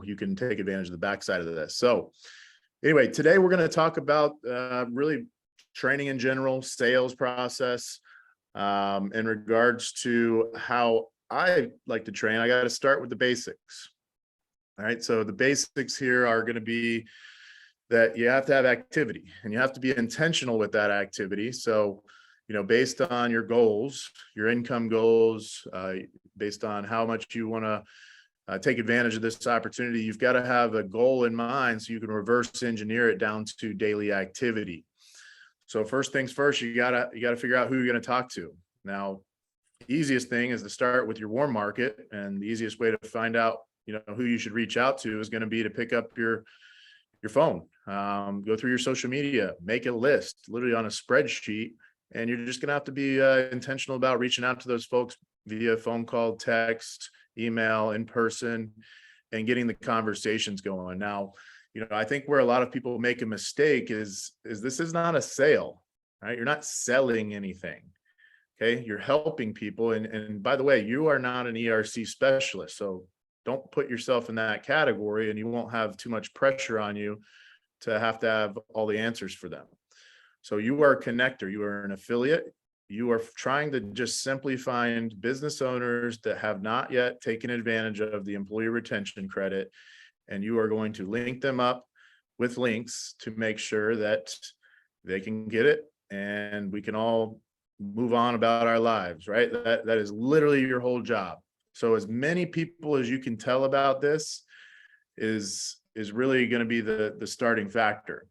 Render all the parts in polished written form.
so you can take advantage of the backside of this. So anyway, today we're going to talk about really training in general, sales process. In regards to how I like to train, I got to start with the basics. All right. So the basics here are going to be that you have to have activity and you have to be intentional with that activity. So, based on your goals, your income goals, based on how much you want to take advantage of this opportunity, you've got to have a goal in mind so you can reverse engineer it down to daily activity. So first things first, you gotta figure out who you're going to talk to. Now, the easiest thing is to start with your warm market, and the easiest way to find out, who you should reach out to is going to be to pick up your phone, go through your social media, make a list, literally on a spreadsheet, and you're just going to have to be intentional about reaching out to those folks via phone call, text, email, in person, and getting the conversations going. Now, I think where a lot of people make a mistake is this is not a sale, right? You're not selling anything. Okay. You're helping people. And by the way, you are not an ERC specialist. So don't put yourself in that category, and you won't have too much pressure on you to have all the answers for them. So you are a connector, you are an affiliate. You are trying to just simply find business owners that have not yet taken advantage of the employee retention credit. And you are going to link them up with links to make sure that they can get it and we can all move on about our lives, right? That is literally your whole job. So as many people as you can tell about this is really going to be the starting factor.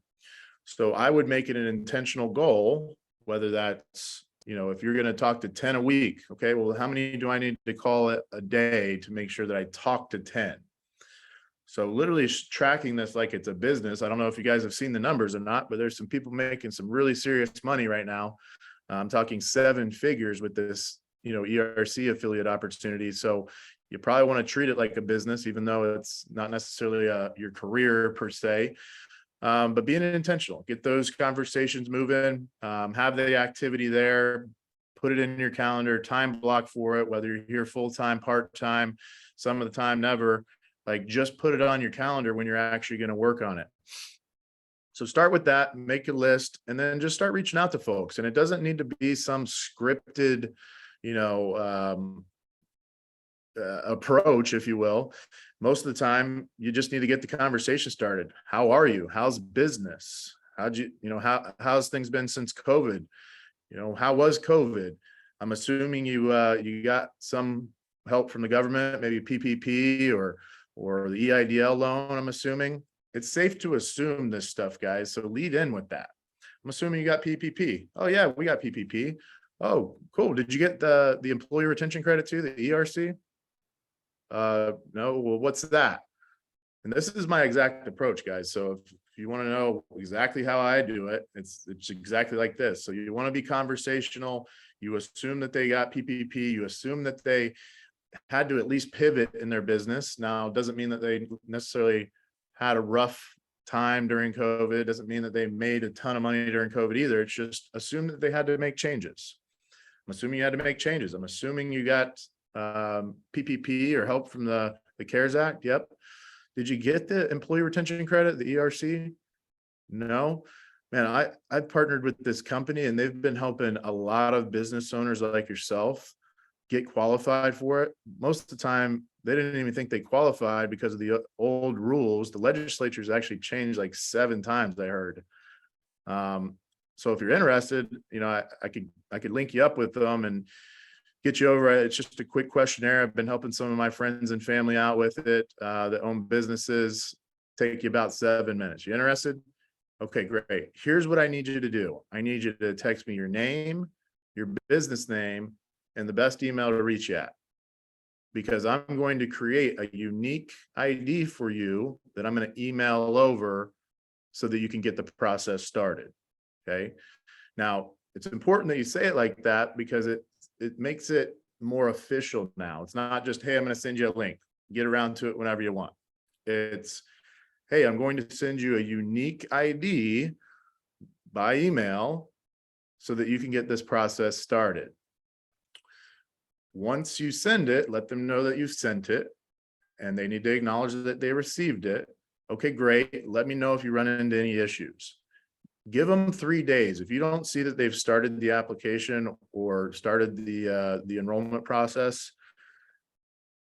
So I would make it an intentional goal, whether that's, if you're going to talk to 10 a week, okay, well, how many do I need to call it a day to make sure that I talk to 10? So literally tracking this like it's a business. I don't know if you guys have seen the numbers or not, but there's some people making some really serious money right now. I'm talking 7 figures with this, ERC affiliate opportunity. So you probably want to treat it like a business, even though it's not necessarily your career per se. But being intentional, get those conversations moving, have the activity there, put it in your calendar, time block for it, whether you're here full-time, part-time, some of the time, never. Like, just put it on your calendar when you're actually going to work on it. So start with that, make a list, and then just start reaching out to folks. And it doesn't need to be some scripted, approach, if you will. Most of the time, you just need to get the conversation started. How are you? How's business? How's things been since COVID? How was COVID? I'm assuming you got some help from the government, maybe PPP or the EIDL loan. I'm assuming it's safe to assume this stuff, guys. So lead in with that. I'm assuming you got PPP. Oh yeah, we got PPP. Oh, cool. Did you get the employee retention credit too, the ERC? No. Well, what's that? And this is my exact approach, guys. So if you want to know exactly how I do it, it's exactly like this. So you want to be conversational. You assume that they got PPP. You assume that they had to at least pivot in their business. Now, it doesn't mean that they necessarily had a rough time during COVID. It doesn't mean that they made a ton of money during COVID either. It's just assume that they had to make changes. I'm assuming you had to make changes. I'm assuming you got PPP or help from the CARES Act. Yep. Did you get the employee retention credit, the ERC? No. Man, I've partnered with this company, and they've been helping a lot of business owners like yourself get qualified for it. Most of the time, they didn't even think they qualified because of the old rules. The legislature's actually changed like 7 times, I heard. So if you're interested, I could link you up with them and get you over it. It's just a quick questionnaire. I've been helping some of my friends and family out with it that own businesses. Take you about 7 minutes. You interested? Okay, great. Here's what I need you to do. I need you to text me your name, your business name, and the best email to reach you at, because I'm going to create a unique ID for you that I'm going to email over so that you can get the process started. Okay. Now, it's important that you say it like that because it makes it more official now. It's not just, hey, I'm going to send you a link, get around to it whenever you want. It's, hey, I'm going to send you a unique ID by email so that you can get this process started. Once you send it, let them know that you've sent it. and they need to acknowledge that they received it. Okay, great. Let me know if you run into any issues. Give them 3 days. If you don't see that they've started the application or started the enrollment process,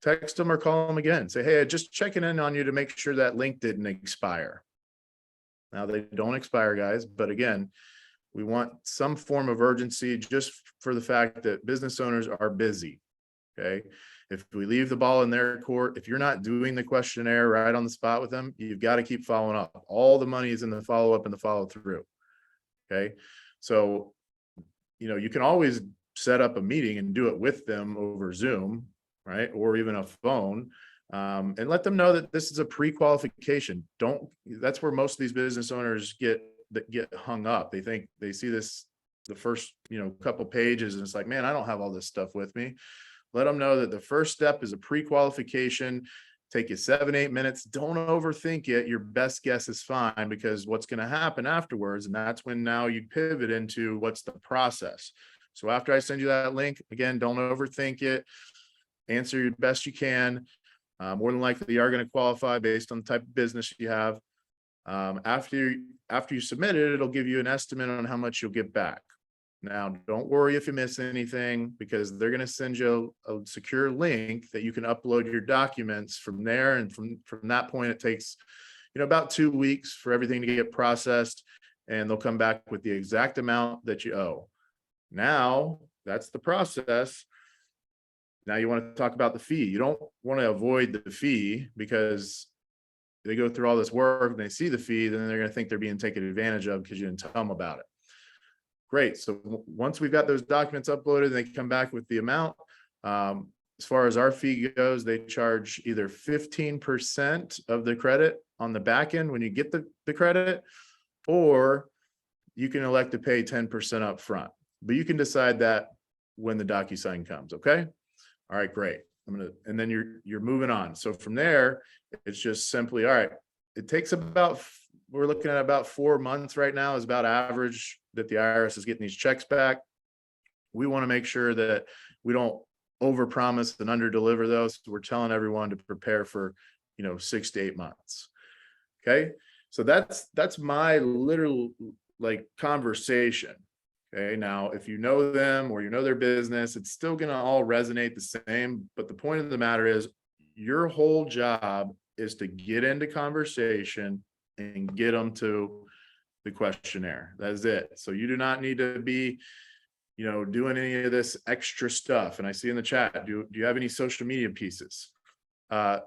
text them or call them again. Say, hey, just checking in on you to make sure that link didn't expire. Now, they don't expire, guys, but again, we want some form of urgency just for the fact that business owners are busy. Okay. If we leave the ball in their court, if you're not doing the questionnaire right on the spot with them, you've got to keep following up. All the money is in the follow-up and the follow-through. Okay. So, you can always set up a meeting and do it with them over Zoom, right? Or even a phone, and let them know that this is a pre-qualification. That's where most of these business owners get hung up. They think they see this, the first, couple pages, and it's like, man, I don't have all this stuff with me. Let them know that the first step is a pre-qualification. Take you 7-8 minutes. Don't overthink it. Your best guess is fine, because what's going to happen afterwards, and that's when now you pivot into what's the process. So after I send you that link, again, don't overthink it. Answer your best you can. More than likely, you are going to qualify based on the type of business you have. After you submit it, it'll give you an estimate on how much you'll get back. Now, don't worry if you miss anything, because they're going to send you a secure link that you can upload your documents from there. And from that point, it takes, about 2 weeks for everything to get processed, and they'll come back with the exact amount that you owe. Now, that's the process. Now you want to talk about the fee. You don't want to avoid the fee, because they go through all this work and they see the fee, then they're going to think they're being taken advantage of because you didn't tell them about it. Great. So once we've got those documents uploaded, they come back with the amount. As far as our fee goes, they charge either 15% of the credit on the back end when you get the credit, or you can elect to pay 10% up front. But you can decide that when the DocuSign comes. Okay. All right, great. And then you're moving on. So from there, it's just simply, all right, it takes we're looking at about 4 months right now is about average that the IRS is getting these checks back. We want to make sure that we don't overpromise and underdeliver those. So we're telling everyone to prepare for, 6 to 8 months. Okay. So that's my literal conversation. Okay. Now, if you know them or their business, it's still going to all resonate the same. But the point of the matter is, your whole job is to get into conversation and get them to the questionnaire. That's it. So you do not need to be, doing any of this extra stuff. And I see in the chat, do you have any social media pieces? I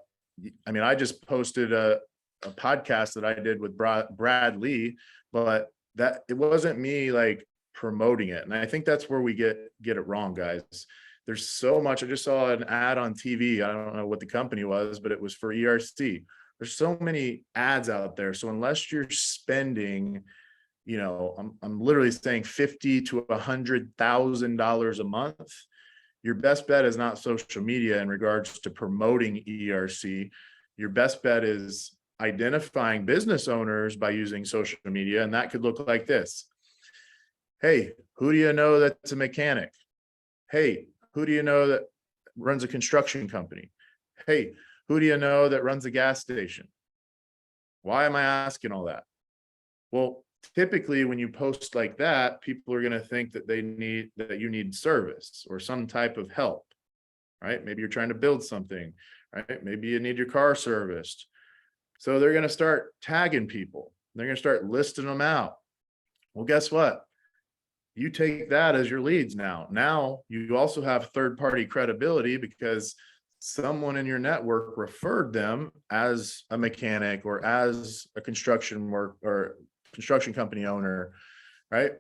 just posted a podcast that I did with Brad Lee, but that it wasn't me promoting it. And I think that's where we get it wrong, guys. There's so much. I just saw an ad on TV. I don't know what the company was, but it was for ERC. There's so many ads out there. So unless you're spending, I'm literally saying $50,000 to $100,000 a month, your best bet is not social media in regards to promoting ERC. Your best bet is identifying business owners by using social media. And that could look like this. Hey, who do you know that's a mechanic? Hey, who do you know that runs a construction company? Hey, who do you know that runs a gas station? Why am I asking all that? Well, typically when you post like that, people are going to think that you need service or some type of help, right? Maybe you're trying to build something, right? Maybe you need your car serviced. So they're going to start tagging people. They're going to start listing them out. Well, guess what? You take that as your leads now. Now you also have third-party credibility because someone in your network referred them as a mechanic or as a construction company owner, right?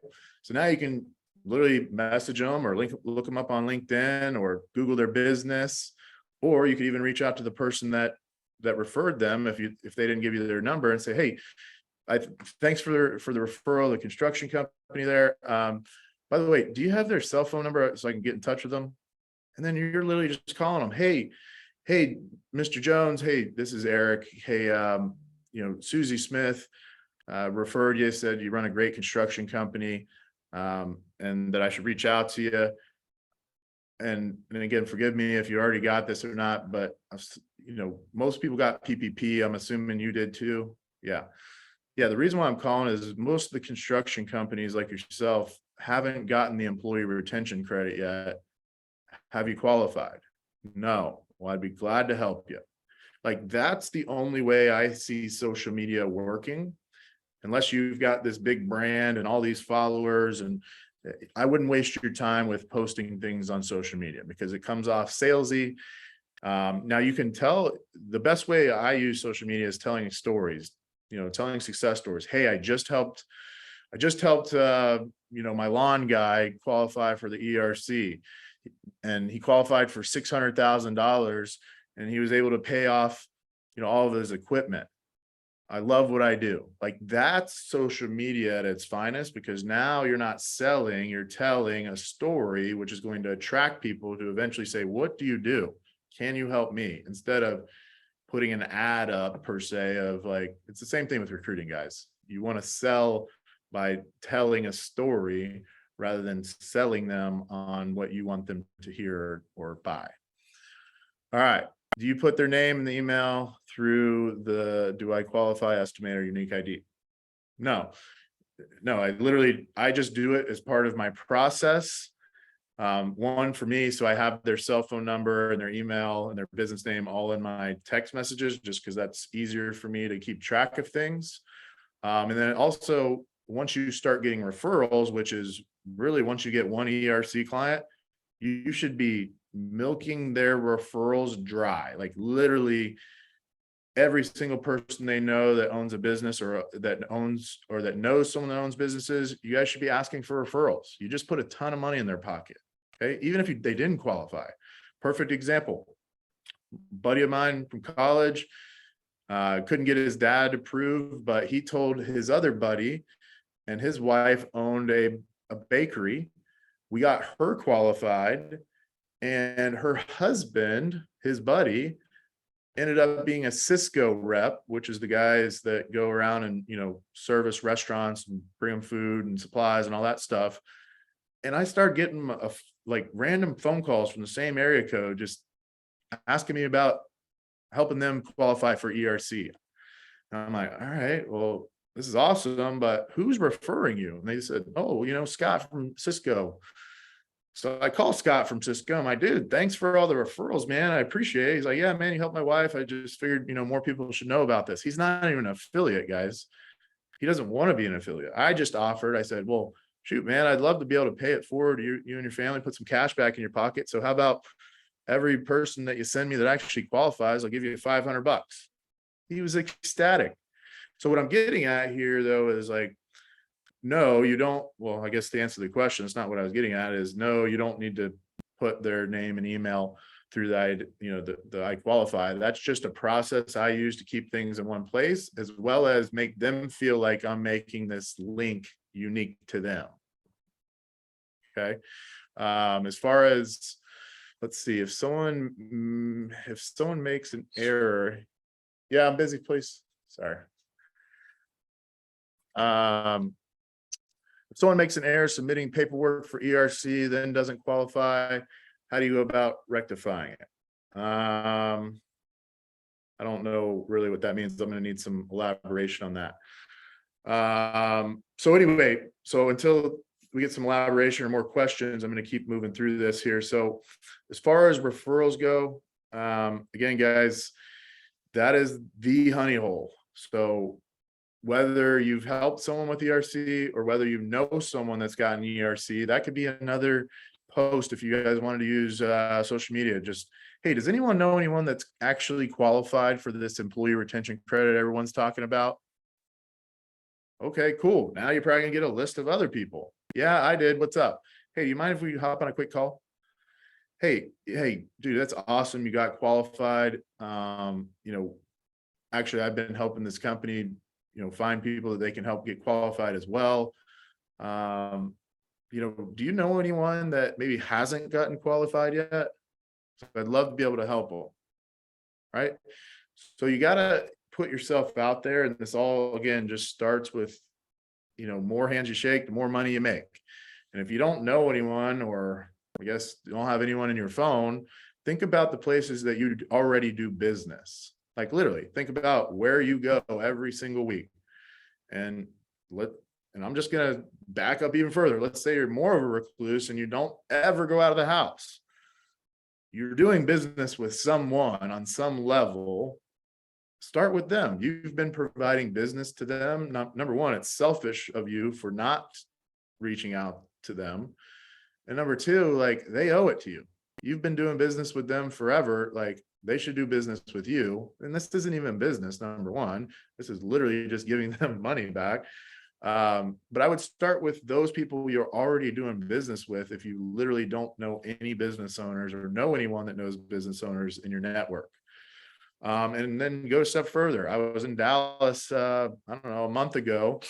So now you can literally message them or look them up on LinkedIn or Google their business, or you could even reach out to the person that referred them if they didn't give you their number and say, hey, thanks for the referral, the construction company there. By the way, do you have their cell phone number so I can get in touch with them? And then you're literally just calling them. Hey, Mr. Jones. Hey, this is Eric. Hey, Susie Smith referred you, said you run a great construction company, and that I should reach out to you. And again, forgive me if you already got this or not, but most people got PPP. I'm assuming you did too. Yeah. Yeah. The reason why I'm calling is most of the construction companies like yourself haven't gotten the employee retention credit yet. Have you qualified? No. Well, I'd be glad to help you. Like, that's the only way I see social media working, unless you've got this big brand and all these followers. And I wouldn't waste your time with posting things on social media because it comes off salesy. Now you can tell, the best way I use social media is telling stories, telling success stories. Hey, I just helped my lawn guy qualify for the ERC, and he qualified for $600,000, and he was able to pay off, all of his equipment. I love what I do. Like, that's social media at its finest, because now you're not selling, you're telling a story, which is going to attract people to eventually say, what do you do? Can you help me? Instead of putting an ad up per se of, like, it's the same thing with recruiting, guys. You want to sell by telling a story rather than selling them on what you want them to hear or buy. All right. Do you put their name in the email through the do I qualify estimator unique ID? No, I just do it as part of my process. One, for me, so I have their cell phone number and their email and their business name all in my text messages, just because that's easier for me to keep track of things. And then also, once you start getting referrals, which is really once you get one ERC client, you should be milking their referrals dry. Like, literally every single person they know that owns a business or that knows someone that owns businesses, you guys should be asking for referrals. You just put a ton of money in their pocket. Okay. Even if they didn't qualify. Perfect example. Buddy of mine from college, couldn't get his dad approved, but he told his other buddy, and his wife owned a bakery. We got her qualified, and her husband, his buddy, ended up being a Cisco rep, which is the guys that go around and, service restaurants and bring them food and supplies and all that stuff. And I started getting random phone calls from the same area code, just asking me about helping them qualify for ERC. And I'm like, all right, well, this is awesome, but who's referring you? And they said, oh, Scott from Cisco. So I call Scott from Cisco. I'm like, dude, thanks for all the referrals, man. I appreciate it. He's like, yeah, man, you helped my wife. I just figured, more people should know about this. He's not even an affiliate, guys. He doesn't want to be an affiliate. I just offered. I said, well, shoot, man, I'd love to be able to pay it forward to you and your family, put some cash back in your pocket. So how about every person that you send me that actually qualifies, I'll give you $500. He was ecstatic. So what I'm getting at here, though, is like, no, you don't. Well, I guess to answer the question, it's not what I was getting at, is no, you don't need to put their name and email through the I qualify. That's just a process I use to keep things in one place, as well as make them feel like I'm making this link unique to them. Okay. As far as, let's see, if someone makes an error. Yeah, I'm busy, please. Sorry. If someone makes an error submitting paperwork for ERC, then doesn't qualify, how do you go about rectifying it? I don't know really what that means. I'm going to need some elaboration on that. So anyway, until we get some elaboration or more questions, I'm going to keep moving through this here. So as far as referrals go, again, guys, that is the honey hole. So whether you've helped someone with ERC or whether you know someone that's gotten ERC, that could be another post if you guys wanted to use social media. Just, hey, does anyone know anyone that's actually qualified for this employee retention credit everyone's talking about? Okay, cool. Now you're probably gonna get a list of other people. Yeah, I did. What's up? Hey, do you mind if we hop on a quick call? Hey, dude, that's awesome. You got qualified. Actually, I've been helping this company, find people that they can help get qualified as well. Do you know anyone that maybe hasn't gotten qualified yet? So I'd love to be able to help them. Right. So you got to put yourself out there. And this all, again, just starts with, more hands you shake, the more money you make. And if you don't know anyone, or I guess you don't have anyone in your phone, think about the places that you already do business. Like literally, think about where you go every single week. And I'm just gonna back up even further. Let's say you're more of a recluse and you don't ever go out of the house. You're doing business with someone on some level. Start with them. You've been providing business to them. Number one, it's selfish of you for not reaching out to them. And number two, like, they owe it to you. You've been doing business with them forever. Like, they should do business with you. And this isn't even business, number one. This is literally just giving them money back. But I would start with those people you're already doing business with. If you literally don't know any business owners or know anyone that knows business owners in your network. And then go a step further. I was in Dallas, I don't know, a month ago.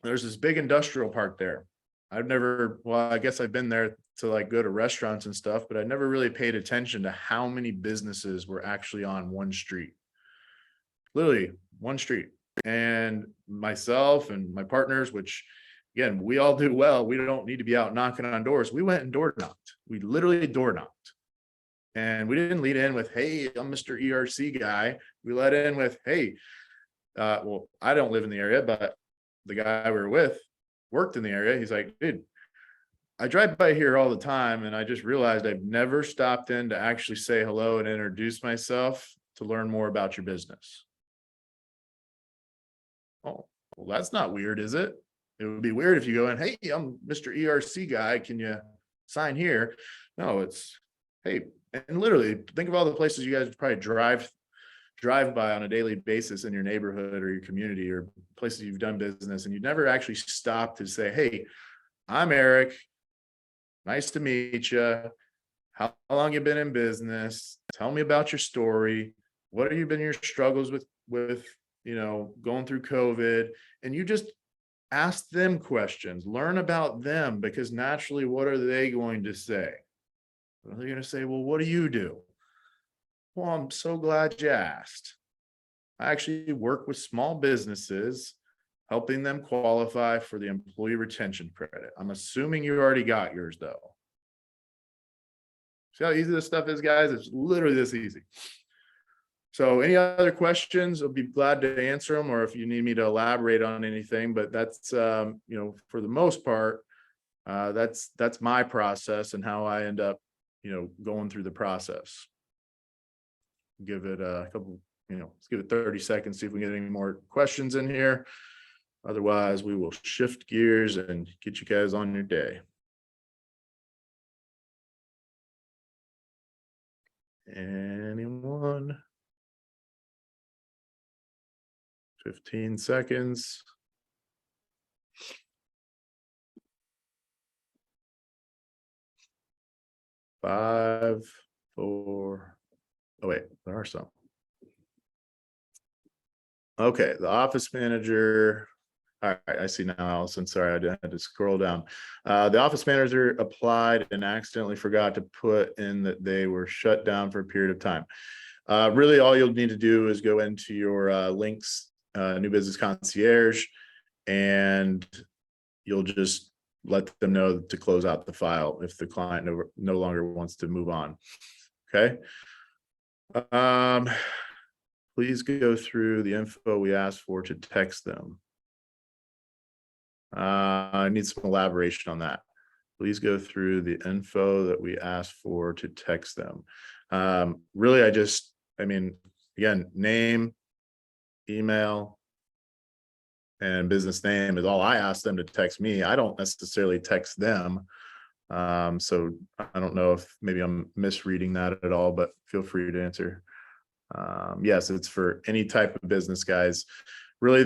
There's this big industrial park there. I guess I've been there to like go to restaurants and stuff, but I never really paid attention to how many businesses were actually on one street. Literally one street. And myself and my partners, which again, we all do well. We don't need to be out knocking on doors. We went and door knocked. We literally door knocked. And we didn't lead in with, hey, I'm Mr. ERC guy. We led in with, hey, well, I don't live in the area, but the guy we were with worked in the area. He's like, dude, I drive by here all the time, and I just realized I've never stopped in to actually say hello and introduce myself to learn more about your business. Oh, well, that's not weird, is it? It would be weird if you go in, hey, I'm Mr. ERC guy. Can you sign here? No, it's, hey, and literally think of all the places you guys probably drive by on a daily basis in your neighborhood or your community or places you've done business, and you never actually stop to say, hey, I'm Eric. Nice to meet you. How long you been in business? Tell me about your story. What have you been your struggles with, going through COVID? And you just ask them questions, learn about them, because naturally, what are they going to say? They're going to say, well, what do you do? Well, I'm so glad you asked. I actually work with small businesses, helping them qualify for the employee retention credit. I'm assuming you already got yours, though. See how easy this stuff is, guys? It's literally this easy. So any other questions, I'll be glad to answer them, or if you need me to elaborate on anything, but that's, for the most part, that's my process and how I end up, going through the process. Give it a couple, let's give it 30 seconds, see if we get any more questions in here. Otherwise, we will shift gears and get you guys on your day. Anyone? 15 seconds. 5, 4. Oh, wait, there are some. Okay, the office manager. All right, I see now, Allison. Sorry, I had to scroll down. The office manager applied and accidentally forgot to put in that they were shut down for a period of time. Really, all you'll need to do is go into your links, New Business Concierge, and you'll just let them know to close out the file if the client no longer wants to move on. Okay. Please go through the info we asked for to text them. I need some elaboration on that. Please go through the info that we asked for to text them. Really, again, name, email, and business name is all I ask them to text me. I don't necessarily text them. So I don't know if maybe I'm misreading that at all, but feel free to answer. Yes, it's for any type of business, guys. Really,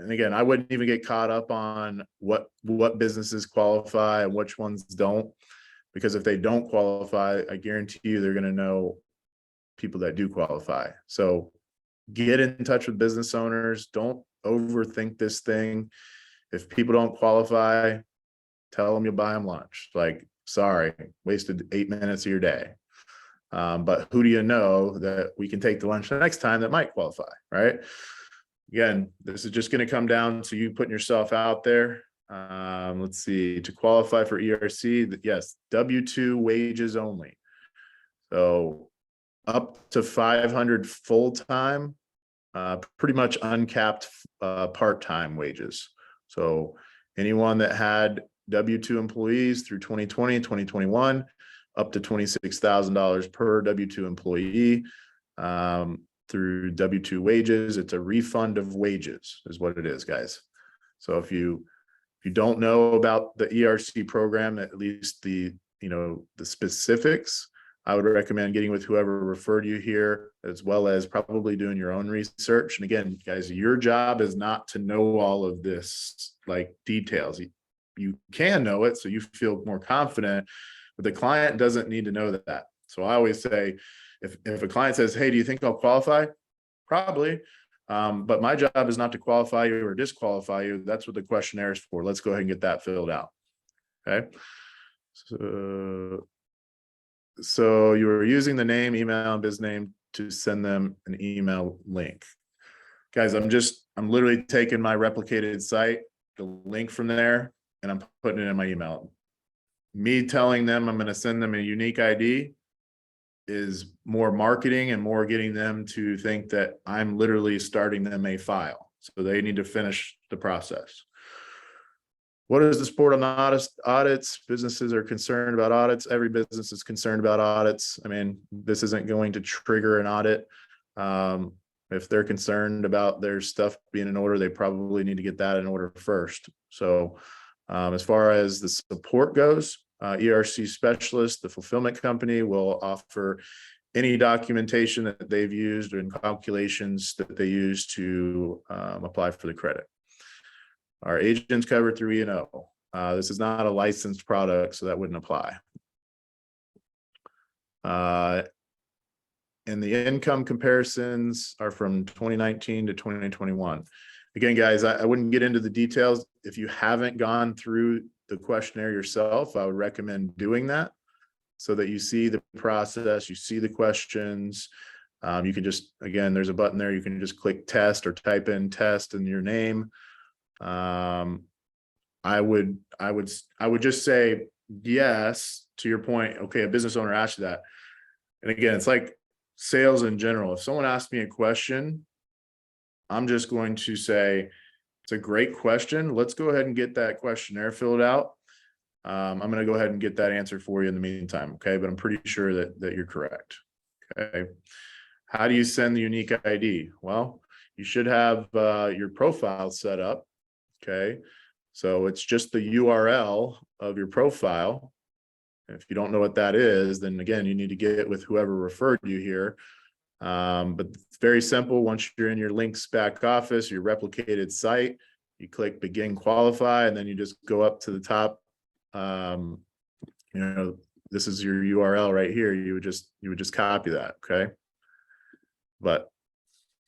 and again, I wouldn't even get caught up on what businesses qualify and which ones don't, because if they don't qualify, I guarantee you they're going to know people that do qualify. So get in touch with business owners. Don't overthink this thing. If people don't qualify, tell them you'll buy them lunch. Like, sorry, wasted 8 minutes of your day. But who do you know that we can take to lunch the next time that might qualify, right? Again, this is just going to come down to you putting yourself out there. Let's see, to qualify for ERC, yes, W-2 wages only. So up to 500 full-time, pretty much uncapped part-time wages. So anyone that had W-2 employees through 2020, 2021, up to $26,000 per W-2 employee through W-2 wages. It's a refund of wages is what it is, guys. So if you don't know about the ERC program, at least the specifics, I would recommend getting with whoever referred you here, as well as probably doing your own research. And again, guys, your job is not to know all of this like details. You can know it so you feel more confident, but the client doesn't need to know that. So I always say, if a client says, hey, do you think I'll qualify? Probably. But my job is not to qualify you or disqualify you. That's what the questionnaire is for. Let's go ahead and get that filled out. Okay. So you were using the name, email, and business name to send them an email link. Guys, I'm literally taking my replicated site, the link from there, and I'm putting it in my email. Me telling them I'm going to send them a unique ID is more marketing and more getting them to think that I'm literally starting them a file. So they need to finish the process. What is the support on audits? Businesses are concerned about audits. Every business is concerned about audits. I mean, this isn't going to trigger an audit. If they're concerned about their stuff being in order, they probably need to get that in order first. So as far as the support goes, ERC specialist, the fulfillment company, will offer any documentation that they've used and calculations that they use to apply for the credit. Our agents covered through E&O. This is not a licensed product, so that wouldn't apply. And the income comparisons are from 2019 to 2021. Again, guys, I wouldn't get into the details. If you haven't gone through the questionnaire yourself, I would recommend doing that so that you see the process, you see the questions. You can just, again, there's a button there. You can just click test or type in test and your name. I would just say yes to your point. Okay, a business owner asked you that. And again, it's like sales in general. If someone asks me a question, I'm just going to say, it's a great question. Let's go ahead and get that questionnaire filled out. I'm going to go ahead and get that answer for you in the meantime. Okay. But I'm pretty sure that you're correct. Okay. How do you send the unique ID? Well, you should have your profile set up. Okay. So it's just the URL of your profile. If you don't know what that is, then again, you need to get with whoever referred you here. But it's very simple. Once you're in your links back office, your replicated site, you click begin qualify, and then you just go up to the top. This is your URL right here. You would just copy that. Okay. But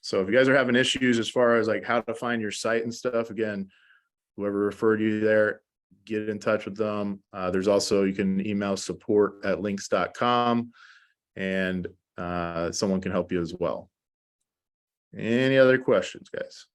so if you guys are having issues as far as like how to find your site and stuff, again, whoever referred you there, get in touch with them. There's also, you can email support@links.com, and someone can help you as well. Any other questions, guys?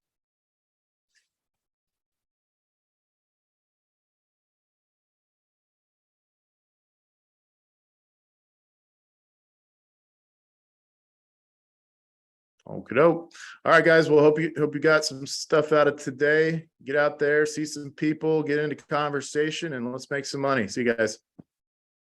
Okey-doke. All right, guys. Well, hope you got some stuff out of today. Get out there, see some people, get into conversation, and let's make some money. See you guys.